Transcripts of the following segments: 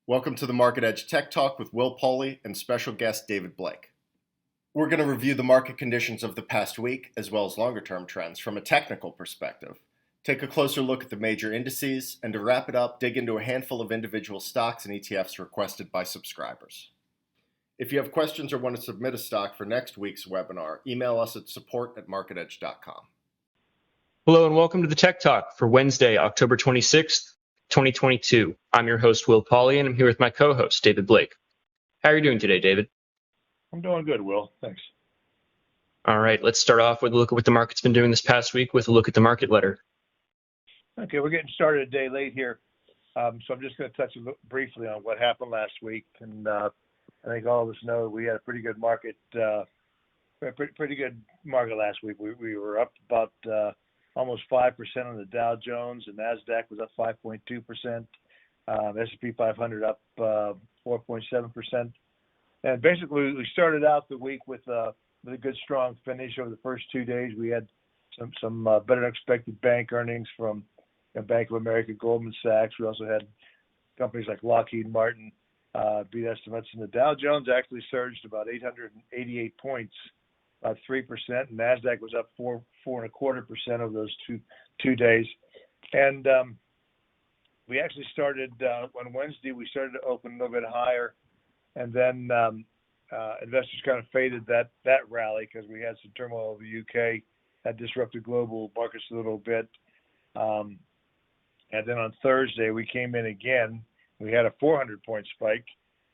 Welcome to the MarketEdge Tech Talk with Will Paule and special guest David Blake. We're going to review the market conditions of the past week as well as longer-term trends from a technical perspective, take a closer look at the major indices, and to wrap it up, dig into a handful of individual stocks and ETFs requested by subscribers. If you have questions or want to submit a stock for next week's webinar, email us at support@marketedge.com. Hello and welcome to the Tech Talk for Wednesday, October 26th, 2022. I'm your host, Will Paule, and I'm here with my co-host, David Blake. How are you doing today, David? I'm doing good, Will. Thanks. All right, let's start off with a look at what the market's been doing this past week with a look at the market letter. Okay, we're getting started a day late here, so I'm just going to touch briefly on what happened last week. And I think all of us know we had a pretty good market. Pretty good market last week. We were up about almost 5% on the Dow Jones, and NASDAQ was up 5.2%. S&P 500 up 4.7%. And basically, we started out the week with a good, strong finish. Over the first 2 days, we had some better than expected bank earnings from Bank of America, Goldman Sachs. We also had companies like Lockheed Martin beat estimates. And the Dow Jones actually surged about 888 points, about 3%. And NASDAQ was up 4.25% of those two days. And we actually started on Wednesday. We started to open a little bit higher, and then investors kind of faded that rally because we had some turmoil over the UK that disrupted global markets a little bit. And then on Thursday we came in again. We had a 400-point spike,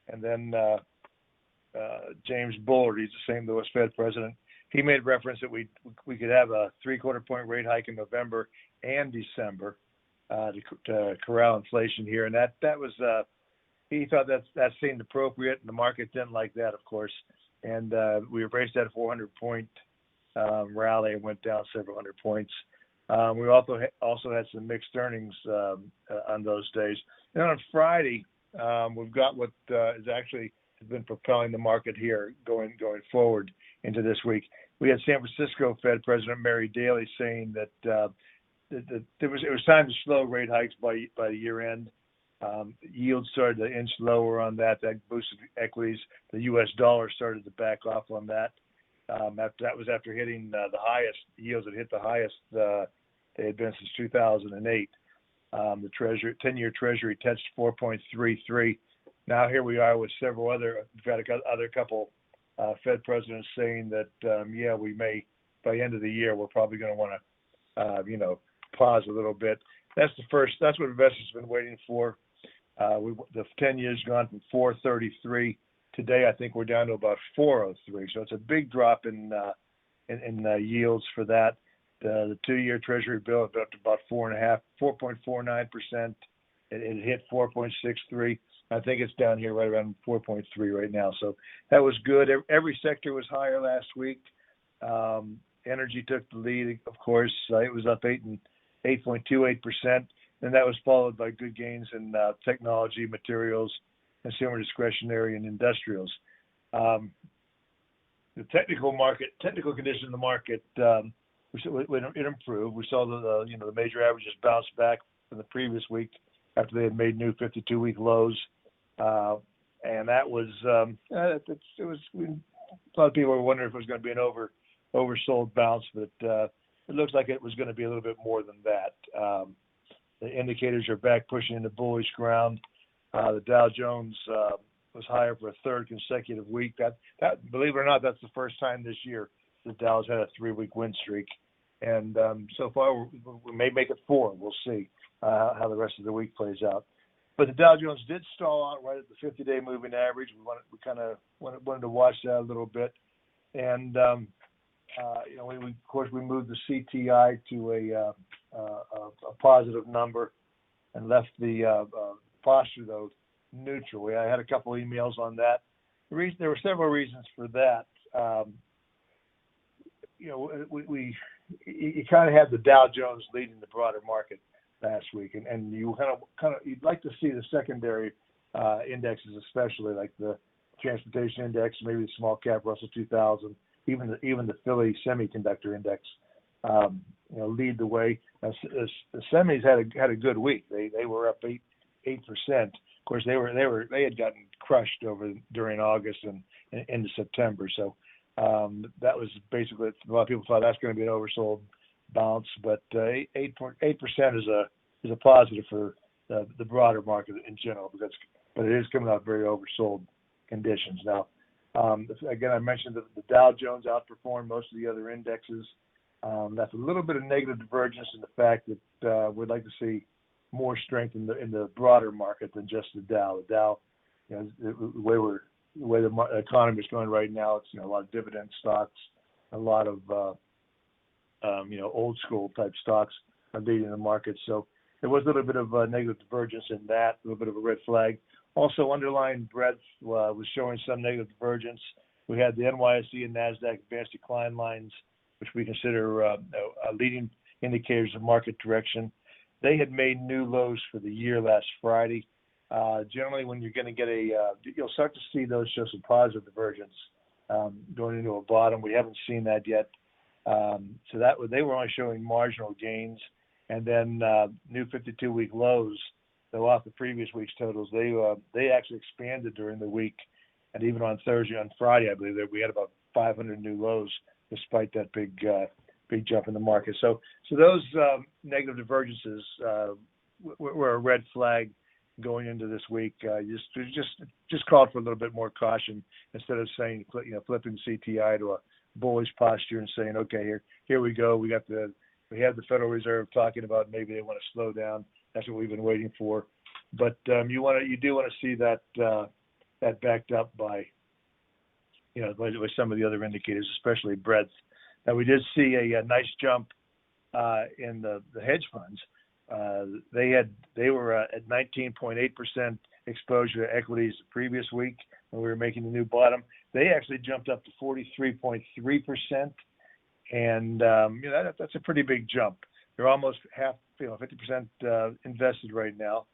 and then James Bullard, he's the same U.S. Fed President, he made reference that we could have a 3/4-point rate hike in November and December to corral inflation here, and that was he thought that seemed appropriate, and the market didn't like that, of course, and we embraced that 400-point rally and went down several hundred points. We also had some mixed earnings on those days. And on Friday, we've got what is actually has been propelling the market here going forward into this week. We had San Francisco Fed President Daly saying that it was time to slow rate hikes by the year end. Yields started to inch lower on that. That boosted equities. The U.S. dollar started to back off on that. After hitting the highest yields. It hit the highest they had been since 2008. The 10-year Treasury touched 4.33. Now here we are with several other. We've got a couple Fed presidents saying that we may by the end of the year we're probably going to want to pause a little bit. That's what investors have been waiting for. The 10 years gone from 4.33. Today, I think we're down to about 4.03. So it's a big drop in yields for that. The 2-year Treasury bill up to about 4.49%. It hit 4.63. I think it's down here right around 4.3 right now. So that was good. Every sector was higher last week. Energy took the lead, of course. It was up 8.28%, and that was followed by good gains in technology, materials, consumer discretionary, and industrials. The technical condition of the market, it improved. We saw the major averages bounce back from the previous week after they had made new 52-week lows, and that was it was. A lot of people were wondering if it was going to be an oversold bounce, but it looks like it was going to be a little bit more than that. The indicators are back pushing into bullish ground. The Dow Jones was higher for a third consecutive week. That believe it or not, that's the first time this year the Dow's had a 3-week win streak. And so far, we may make it 4. We'll see how the rest of the week plays out. But the Dow Jones did stall out right at the 50-day moving average. We kind of wanted to watch that a little bit. And of course, we moved the CTI to a positive number and left the posture, though, neutral. I had a couple emails on that. There were several reasons for that. You kind of had the Dow Jones leading the broader market last week, and you kind of you'd like to see the secondary indexes, especially like the transportation index, maybe the small cap Russell 2000, even the Philly semiconductor index, lead the way. The semis had a good week. They were up 8%, Of course, they had gotten crushed during August and into September. So that was basically, a lot of people thought that's going to be an oversold bounce, but 8% is a positive for the broader market in general, but it is coming out very oversold conditions. Now, again, I mentioned that the Dow Jones outperformed most of the other indexes. That's a little bit of negative divergence in the fact that we'd like to see more strength in the broader market than just the Dow. The Dow, the way the economy is going right now, it's a lot of dividend stocks, a lot of old school type stocks are leading the market. So there was a little bit of negative divergence in that, a little bit of a red flag. Also, underlying breadth was showing some negative divergence. We had the NYSE and NASDAQ advanced decline lines, which we consider leading indicators of market direction. They had made new lows for the year last Friday. Generally, when you're going to get you'll start to see those show some positive divergence going into a bottom. We haven't seen that yet. So they were only showing marginal gains, and then new 52-week lows. So off the previous week's totals, they actually expanded during the week, and even on Thursday, on Friday, I believe that we had about 500 new lows, despite that big jump in the market. So those negative divergences were a red flag going into this week. Just called for a little bit more caution instead of saying flipping CTI to a bullish posture and saying, okay, here we go. We have the Federal Reserve talking about maybe they want to slow down. That's what we've been waiting for. But you do want to see that backed up by by some of the other indicators, especially breadth. Now, we did see a nice jump in the hedge funds. They were at 19.8% exposure to equities the previous week when we were making the new bottom. They actually jumped up to 43.3%, and that's a pretty big jump. They're almost 50% invested right now.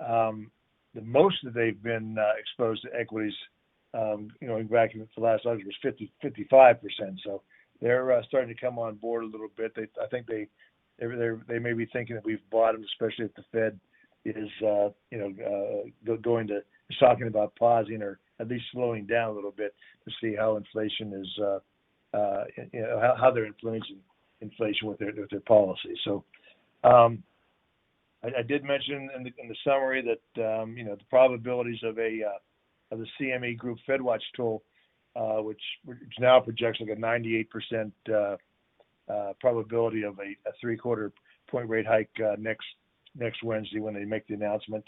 The most that they've been exposed to equities, going back to the last August, was 55%. So they're starting to come on board a little bit. I think they may be thinking that we've bottomed, especially if the Fed is talking about pausing or at least slowing down a little bit to see how inflation is how they're influencing inflation with their policy. So I did mention in the summary that the probabilities of the CME Group FedWatch tool, which now projects like a 98% probability of a 3/4 point rate hike next Wednesday when they make the announcement,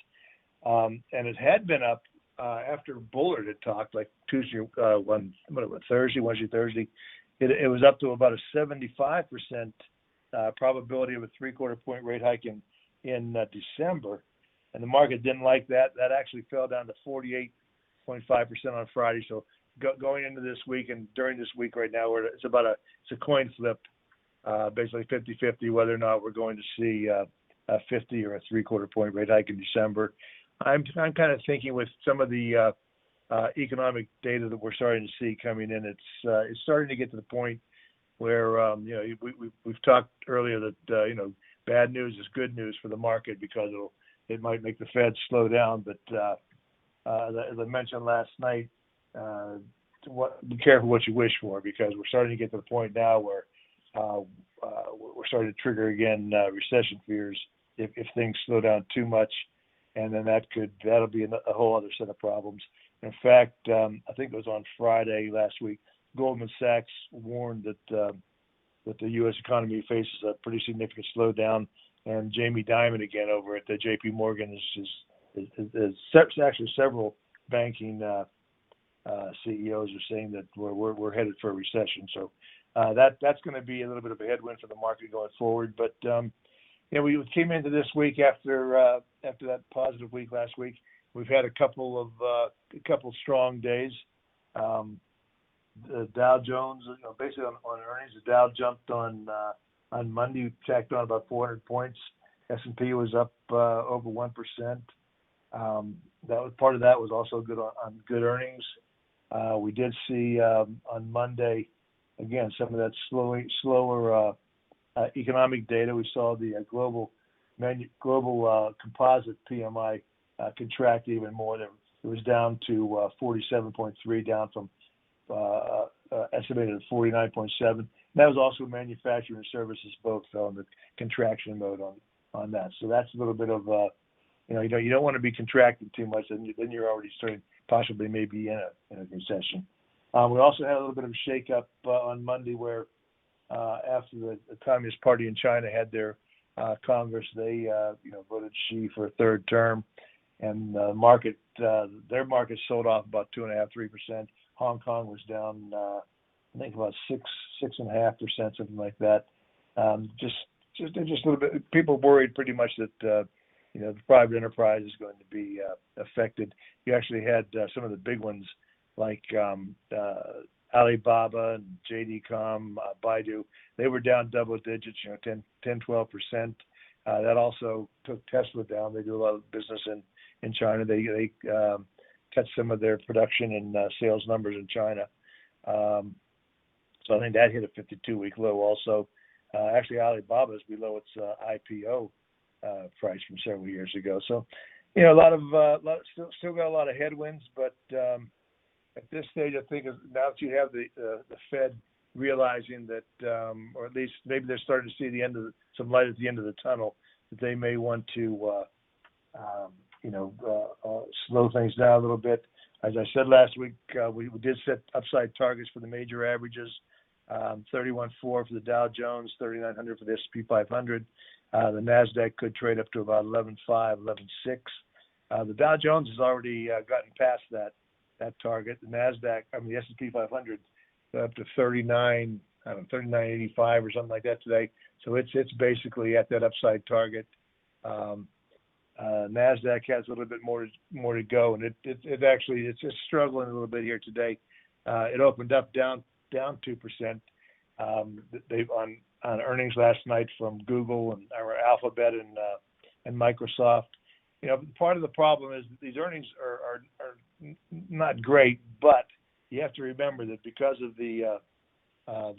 and it had been up after Bullard had talked, like Wednesday, Thursday. It was up to about a 75% probability of a 3/4 point rate hike in December, and the market didn't like that. That actually fell down to 48.5% on Friday. So going into this week and during this week right now, it's a coin flip, basically 50-50 whether or not we're going to see a 50 or a 3/4 point rate hike in December. I'm kind of thinking with some of the economic data that we're starting to see coming in, it's starting to get to the point where we've talked earlier that bad news is good news for the market because it might make the Fed slow down. But as I mentioned last night, be careful what you wish for, because we're starting to get to the point now where we're starting to trigger again recession fears if things slow down too much, and then that'll be a whole other set of problems. In fact, I think it was on Friday last week, Goldman Sachs warned that the U.S. economy faces a pretty significant slowdown, and Jamie Dimon again over at the J.P. Morgan is actually several banking CEOs are saying that we're headed for a recession. So that's going to be a little bit of a headwind for the market going forward. But we came into this week after that positive week last week. We've had a couple strong days. The Dow Jones, basically on earnings, the Dow jumped on Monday, tacked on about 400 points. S&P was up over 1%. That was part of that was also good on good earnings. We did see on Monday again some of that slower economic data. We saw the global composite PMI contract even more. It was down to 47.3, down from estimated at 49.7. That was also manufacturing and services both on the contraction mode on that. So that's a little bit of you don't want to be contracting too much, then you're already starting possibly maybe in a recession. We also had a little bit of a shakeup on Monday where after the Communist Party in China had their Congress, they voted Xi for a third term, and their market sold off about 2.5-3%. Hong Kong was down, I think about 6.5%, something like that. Just a little bit. People worried pretty much that the private enterprise is going to be affected. You actually had some of the big ones like Alibaba and JD.com, Baidu. They were down double digits, 10-12%. That also took Tesla down. They do a lot of business in China. They cut some of their production and sales numbers in China. So I think that hit a 52-week low also. Actually, Alibaba is below its IPO price from several years ago. So, still got a lot of headwinds, but at this stage, I think now that you have the Fed realizing that, or at least maybe they're starting to see some light at the end of the tunnel, that they may want to, slow things down a little bit. As I said last week, we did set upside targets for the major averages, 31.4 for the Dow Jones, 3,900 for the S&P 500. The NASDAQ could trade up to about 11.5, 11.6. The Dow Jones has already gotten past that target. The the S&P 500 up to 39.85 or something like that today. So it's basically at that upside target. NASDAQ has a little bit more to go, and it's just struggling a little bit here today. It opened up down 2%. They on earnings last night from Google and Alphabet and Microsoft. Part of the problem is that these earnings are not great, but you have to remember that because of the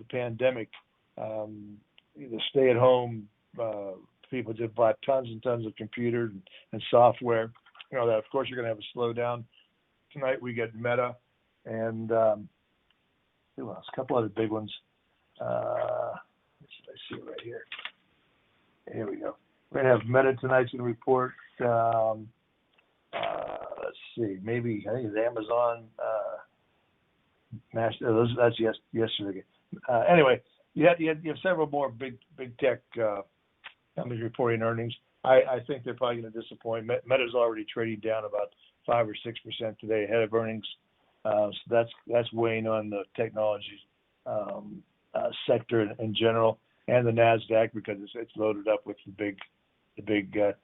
pandemic, the stay-at-home people just bought tons and tons of computers and software. That of course you're going to have a slowdown. Tonight we get Meta and who else? A couple other big ones. I see it right here. Here we go. We're going to have Meta tonight's going to report. Let's see. Maybe I think it's Amazon. That's yesterday. Anyway, you have several more big tech companies reporting earnings. I think they're probably going to disappoint. Meta's already trading down about 5 or 6% today ahead of earnings. So that's weighing on the technology sector in general, and the NASDAQ because it's loaded up with the big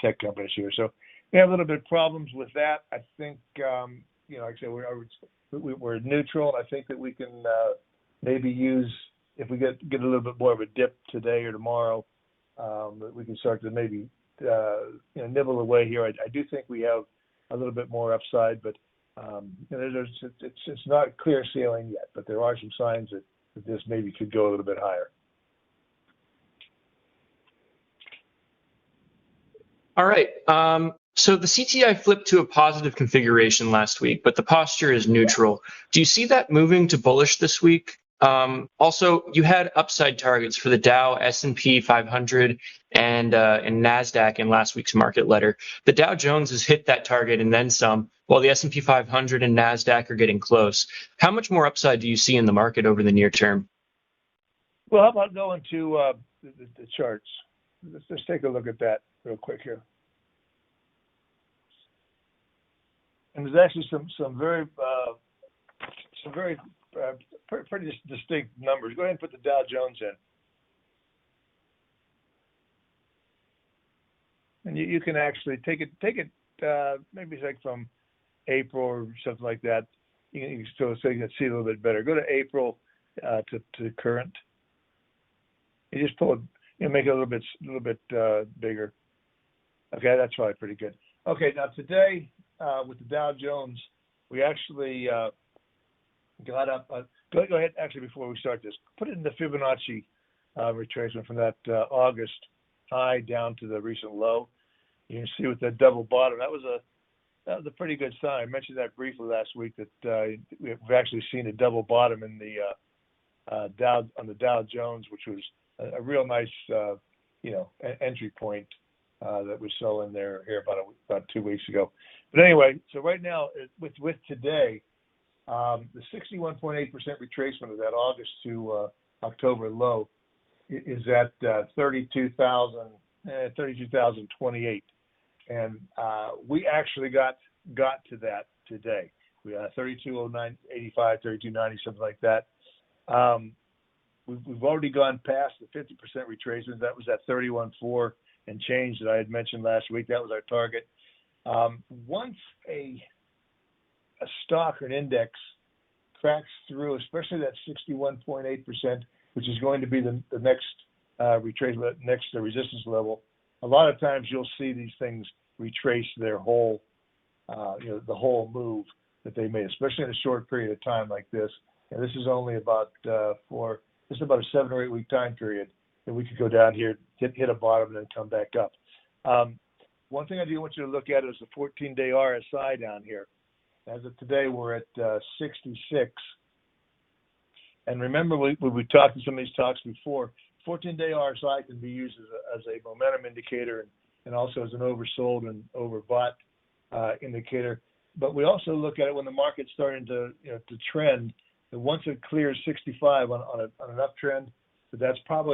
tech companies here. So we have a little bit of problems with that. I think like I said, we're neutral. I think that we can maybe use, if we get a little bit more of a dip today or tomorrow, that we can start to maybe nibble away here. I do think we have a little bit more upside, but it's not clear sailing yet. But there are some signs that this maybe could go a little bit higher. All right. So the CTI flipped to a positive configuration last week, but the posture is neutral. Do you see that moving to bullish this week? Also, you had upside targets for the Dow, S&P 500, and NASDAQ in last week's market letter. The Dow Jones has hit that target and then some, while the S&P 500 and NASDAQ are getting close. How much more upside do you see in the market over the near term? Well, how about going to the charts? Let's take a look at that real quick here. And there's actually some very pretty distinct numbers. Go ahead and put the Dow Jones in. And you can actually take it maybe like from April or something like that. You can still so you can see a little bit better. Go to April to current. You just pull it, make it a little bit bigger. Okay, that's probably pretty good. Okay, now today with the Dow Jones, we actually got up. Go ahead. Actually, before we start this, put it in the Fibonacci retracement from that August high down to the recent low. You can see with that double bottom, that was that was a pretty good sign. I mentioned that briefly last week that we've actually seen a double bottom in the Dow Jones, which was a real nice entry point that we saw in there here about 2 weeks ago. But anyway, so right now with today, the 61.8% retracement of that August to October low is at 32,028, and we actually got to that today. We got 3209.85, 3290, something like that. We've already gone past the 50% retracement. That was at 31.4 and change that I had mentioned last week. That was our target. Once a stock or an index cracks through, especially that 61.8%, which is going to be the next retracement, next resistance level, a lot of times you'll see these things retrace their whole, the whole move that they made, especially in a short period of time like this. And this is only about this is about a 7 or 8 week time period that we could go down here, hit a bottom, and then come back up. One thing I do want you to look at is the 14-day RSI down here. As of today, we're at 66. And remember, we talked in some of these talks before, 14-day RSI can be used as a momentum indicator and also as an oversold and overbought indicator. But we also look at it when the market's starting to trend. And once it clears 65 on an uptrend, that's kind of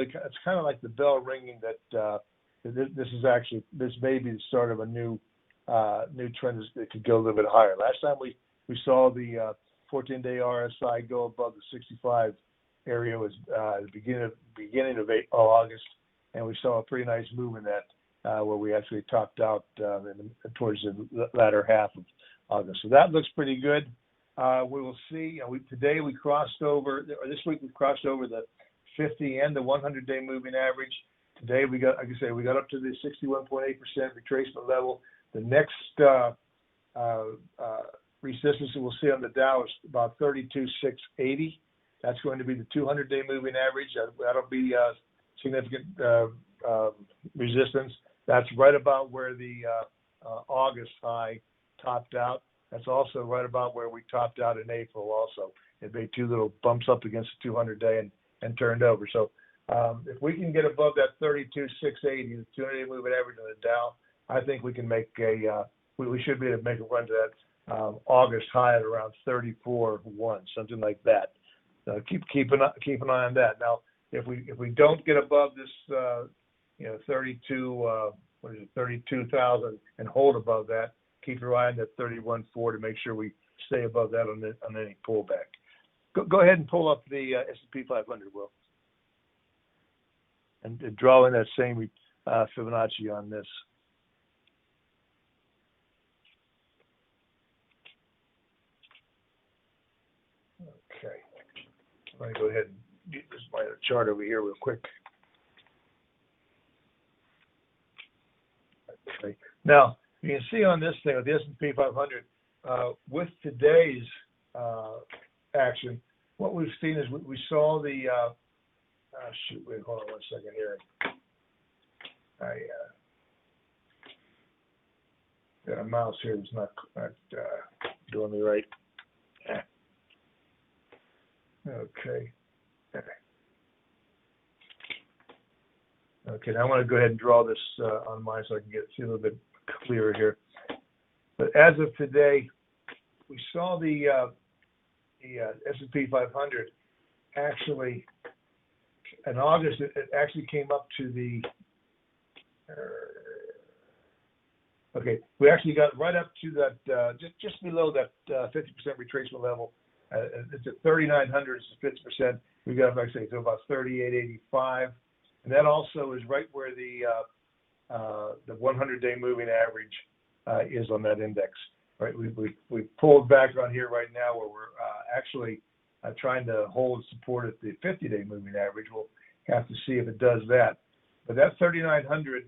like the bell ringing that this may be the start of a new trend that could go a little bit higher. Last time we saw the 14-day RSI go above the 65 area was the beginning of August, and we saw a pretty nice move in that where we actually topped out towards the latter half of August. So that looks pretty good. We will see. Today we crossed over, or this week we crossed over the 50 and the 100-day moving average. Today we got, like I say, we got up to the 61.8% retracement level. The next resistance that we'll see on the Dow is about 32,680. That's going to be the 200-day moving average. That'll be significant resistance. That's right about where the August high topped out. That's also right about where we topped out in April also. It made two little bumps up against the 200-day and turned over. So if we can get above that 32,680, the 200-day moving average on the Dow, I think we can make we should be able to make a run to that August high at around 34.1, something like that. Keep an eye on that. Now, if we don't get above this 32,000 and hold above that, keep your eye on that 31.4 to make sure we stay above that on any pullback. Go ahead and pull up the S&P 500, Will, and draw in that same Fibonacci on this. Okay, let me go ahead and get this my chart over here real quick. Okay, now you can see on this thing with the S&P 500 with today's action, what we've seen is we saw the hold on 1 second here. I got a mouse here that's not doing me right. Okay. Okay, now I want to go ahead and draw this on mine so I can see a little bit clearer here. But as of today, we saw the S&P 500 actually in August. It actually came up to the we actually got right up to that just below that 50% retracement level. It's at 3,900. It's 50%. We got, like I say, to about 38.85, and that also is right where the 100-day moving average is on that index. Right, we pulled back on here right now where we're actually trying to hold support at the 50-day moving average. We'll have to see if it does that. But that 3,900,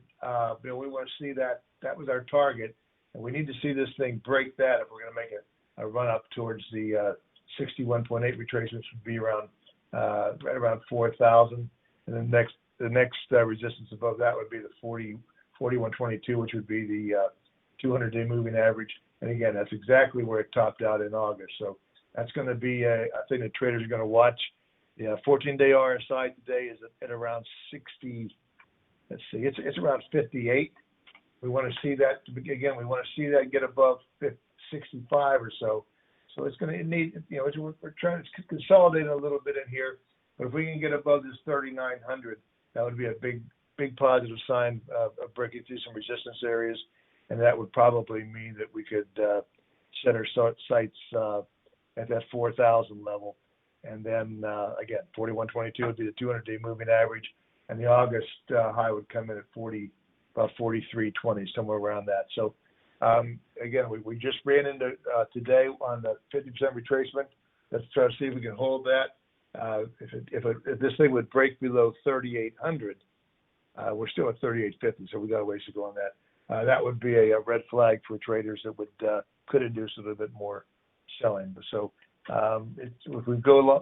Bill, we want to see that. That was our target, and we need to see this thing break that if we're going to make a run up towards the 61.8 retracements would be around right around 4,000, and then the next resistance above that would be the 41.22, which would be the 200-day moving average. And again, that's exactly where it topped out in August. So that's going to be I think the traders are going to watch. The 14-day RSI today is at around 60. Let's see, it's around 58. We want to see that again. We want to see that get above 65 or so. So it's going to need, we're trying to consolidate a little bit in here. But if we can get above this 3,900, that would be a big positive sign of breaking through some resistance areas, and that would probably mean that we could set our sights at that 4,000 level. And then again, 41.22 would be the 200-day moving average, and the August high would come in at about 43.20, somewhere around that. So again, we just ran into today on the 50% retracement. Let's try to see if we can hold that. If this thing would break below 3,800, we're still at 3,850, so we got a ways to go on that. That would be a red flag for traders that could induce a little bit more selling. So if we go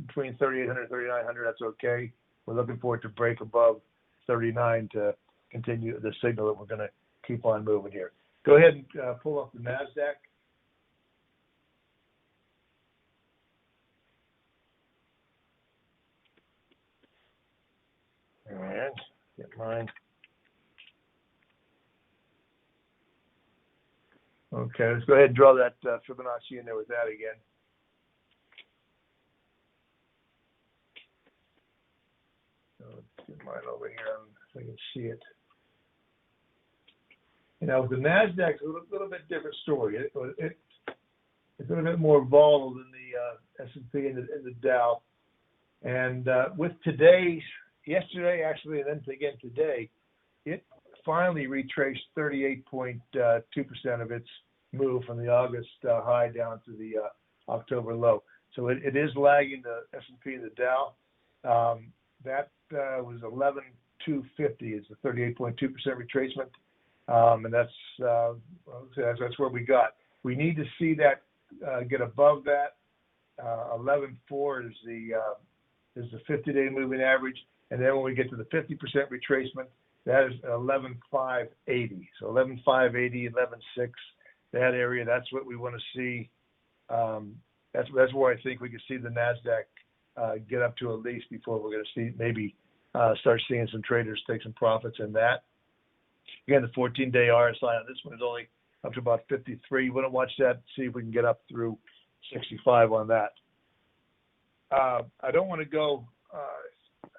between 3,800 and 3,900, that's okay. We're looking for it to break above 39 to continue the signal that we're going to keep on moving here. Go ahead and pull up the NASDAQ. And get mine. Okay, let's go ahead and draw that Fibonacci in there with that again. So let's get mine over here so I can see it. With the NASDAQ, it's a little bit different story. It's a little bit more volatile than the S&P and the Dow. And with yesterday actually, and then again today, it finally retraced 38.2% of its move from the August high down to the October low. So it is lagging the S&P and the Dow. That was 11,250. It's a 38.2% retracement. And that's where we got. We need to see that get above that. 11.4 is the 50-day moving average, and then when we get to the 50% retracement, that is 11.580. So 11.580, 11.6, that area. That's what we want to see. That's where I think we can see the NASDAQ get up to at least before we're going to see maybe start seeing some traders take some profits in that. Again, the 14-day RSI on this one is only up to about 53. We want to watch that, see if we can get up through 65 on that. I don't want to go.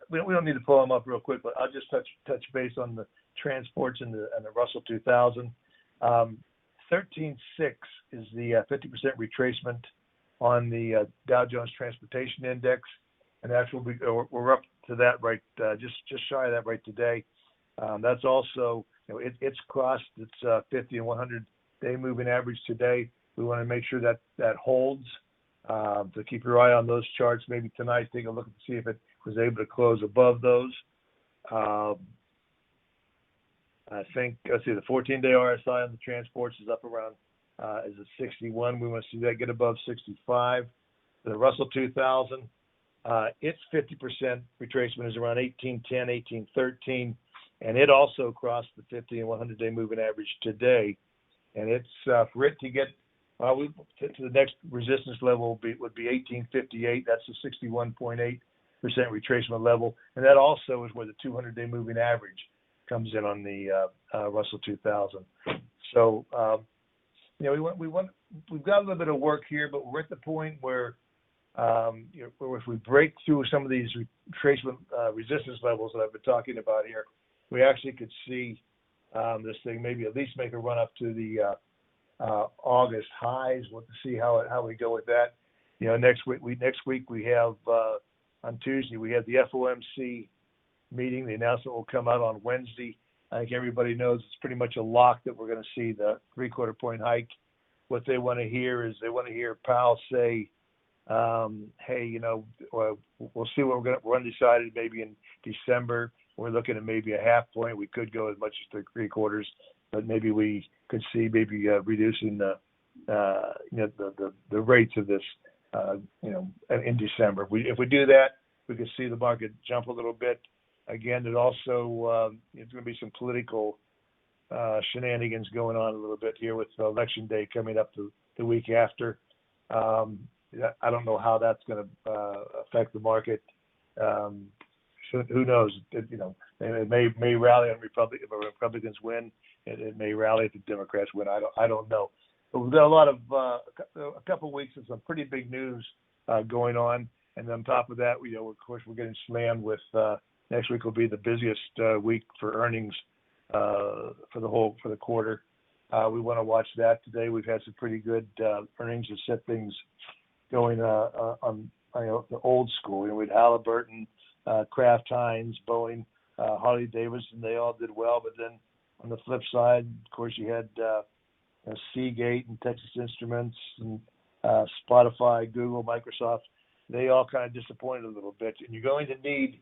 We don't need to pull them up real quick, but I'll just touch base on the transports and the Russell 2000. 13.6 is the 50% retracement on the Dow Jones Transportation Index, and we're up to that right, just shy of that right today. That's also, it's crossed its 50 and 100-day moving average today. We want to make sure that holds. So keep your eye on those charts. Maybe tonight, take a look and see if it was able to close above those. I think, let's see, the 14-day RSI on the transports is up around, is at 61. We want to see that get above 65. The Russell 2000, its 50% retracement is around 1810, 1813. And it also crossed the 50 and 100-day moving average today. And it's for it to get to the next resistance level would be 1858. That's the 61.8% retracement level. And that also is where the 200-day moving average comes in on the Russell 2000. So, we've got a little bit of work here, but we're at the point where if we break through some of these retracement resistance levels that I've been talking about here, we actually could see this thing maybe at least make a run up to the August highs. We'll have to see how we go with that. Next week we have on Tuesday we have the FOMC meeting. The announcement will come out on Wednesday. I think everybody knows it's pretty much a lock that we're going to see the 3/4 point hike. What they want to hear is they want to hear Powell say, hey, we'll see what we're undecided maybe in December. We're looking at maybe a half point. We could go as much as 3/4, but maybe we could see reducing the rates of this, in December. If we do that, we could see the market jump a little bit. Again, it also it's going to be some political shenanigans going on a little bit here with Election Day coming up the week after. I don't know how that's going to affect the market. Who knows? It may rally on Republicans win. It may rally if the Democrats win. I don't know. But we've got a couple of weeks of some pretty big news going on, and on top of that, of course, we're getting slammed with next week will be the busiest week for earnings for the quarter. We want to watch that today. We've had some pretty good earnings that set things going on the old school. We had Halliburton, Kraft Heinz, Boeing, Harley Davidson. They all did well, but then on the flip side, of course, you had Seagate and Texas Instruments and Spotify, Google, Microsoft. They all kind of disappointed a little bit, and you're going to need.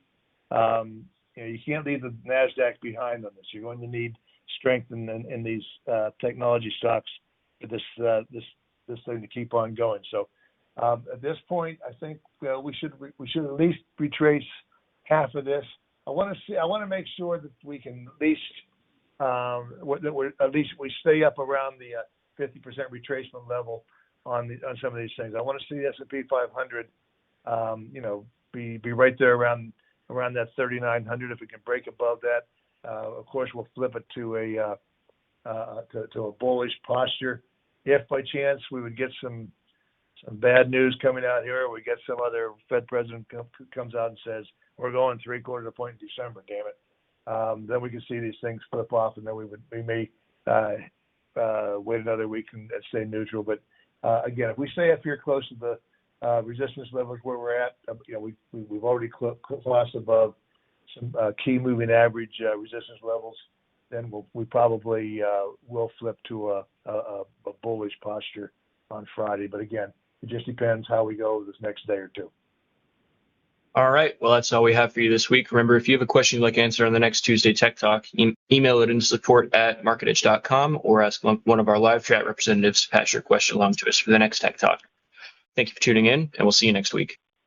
You can't leave the NASDAQ behind on this. You're going to need strength in these technology stocks for this thing to keep on going. So at this point, I think we should at least retrace half of this. I want to make sure that we can at least we stay up around the 50% retracement level on some of these things. I want to see the S&P 500, be right there around that 3,900. If we can break above that, of course, we'll flip it to a bullish posture. If by chance we would get some bad news coming out here, or we get some other Fed president comes out and says we're going 0.75 point in December, damn it, then we can see these things flip off, and then we may wait another week and stay neutral. But again, if we stay up here close to the resistance levels where we're at, we've already crossed above some key moving average resistance levels, then we probably will flip to a bullish posture on Friday. But again, it just depends how we go this next day or two. All right. Well, that's all we have for you this week. Remember, if you have a question you'd like answered on the next Tuesday Tech Talk, email it into support@marketedge.com or ask one of our live chat representatives to pass your question along to us for the next Tech Talk. Thank you for tuning in, and we'll see you next week.